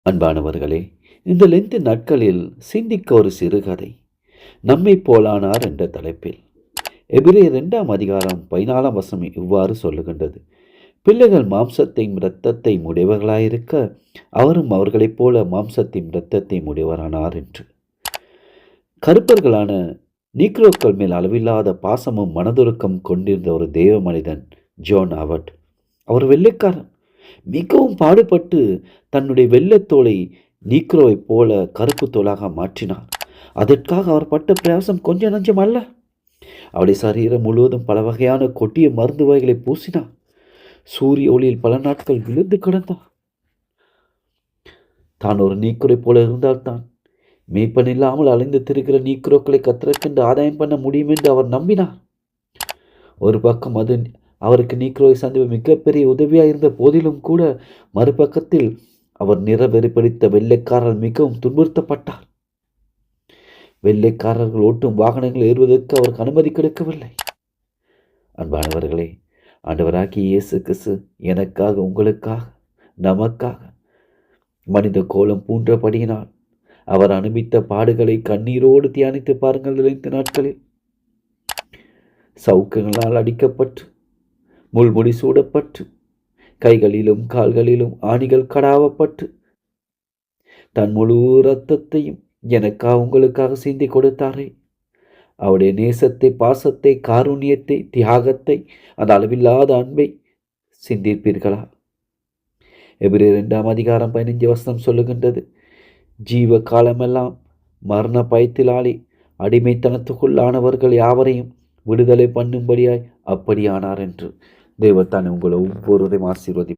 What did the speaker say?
அன்பானவர்களே, இந்த லெந்து நாட்களில் சிந்திக்க ஒரு சிறுகதை. நம்மை போலானார் என்ற தலைப்பில் எபிரேயர் 2ஆம் அதிகாரம் 14ஆம் வசனம் இவ்வாறு சொல்லுகின்றது. பிள்ளைகள் மாம்சத்தையும் இரத்தத்தையும் உடையவர்களாயிருக்க அவரும் அவர்களைப் போல மாம்சத்தையும் இரத்தத்தையும் உடையவரானார் என்று. கருப்பர்களான நீக்ரோக்கள் மேல் அளவில்லாத பாசமும் மனதுருக்கம் கொண்டிருந்த ஒரு தேவ மனிதன் ஜோன் ஹாவர்ட். அவர் வெள்ளைக்காரன். மிகவும் பாடுபட்டு தன்னுடைய வெள்ளைத்தோலை நீக்ரோவைப் போல கருப்பு தோலாக மாற்றினார். அதற்காக அவர் பட்ட பிரயாசம் கொஞ்சம் நஞ்சம் அல்ல. அவருடைய சரீரம் முழுவதும் பல வகையான கொட்டிய மருந்து வகைகளை பூசினார். சூரிய ஒளியில் பல நாட்கள் விழுந்து கிடந்தார். தான் ஒரு நீக்ரோவை போல இருந்தால்தான் மேய்ப்பன் இல்லாமல் அலைந்து திரிகிற நீக்ரோக்களை கத்தற்கென்று ஆதாயம் பண்ண முடியும் என்று அவர் நம்பினார். ஒரு பக்கம் அது அவருக்கு நீக்ரோவை சந்திப்பு மிகப்பெரிய உதவியாக இருந்த போதிலும் கூட மறுபக்கத்தில் அவர் நிறவெறி பிடித்த வெள்ளைக்காரர் மிகவும் துன்புறுத்தப்பட்டார். வெள்ளைக்காரர்கள் ஓட்டும் வாகனங்கள் ஏறுவதற்கு அவருக்கு அனுமதி கிடைக்கவில்லை. அன்பானவர்களே, ஆண்டவராகிய இயேசு கிறிஸ்து எனக்காக, உங்களுக்காக, நமக்காக மனித கோலம் பூன்றபடியினால் அவர் அனுபவித்த பாடுகளை கண்ணீரோடு தியானித்து பாருங்கள். இந்த நாட்களில் சவுக்கங்களால் அடிக்கப்பட்டு, முள்முடி சூடப்பட்டு, கைகளிலும் கால்களிலும் ஆணிகள் கடாவப்பட்டு, தன் முழு இரத்தத்தையும் எனக்காக உங்களுக்காக சிந்தி கொடுத்தாரே, அவருடைய நேசத்தை, பாசத்தை, காருண்யத்தை, தியாகத்தை, அந்த அளவில்லாத அன்பை சிந்திப்பீர்களா? எபிரேயர் 2ஆம் அதிகாரம் 15 வசனம் சொல்லுகின்றது, ஜீவ காலமெல்லாம் மரண பயத்திலாளி அடிமைத்தனத்துக்குள்ளானவர்கள் யாவரையும் விடுதலை பண்ணும்படியாய் அப்படியானார் என்று. தேவன் தானே உங்களை ஒவ்வொருவரையும் ஆசீர்வதி.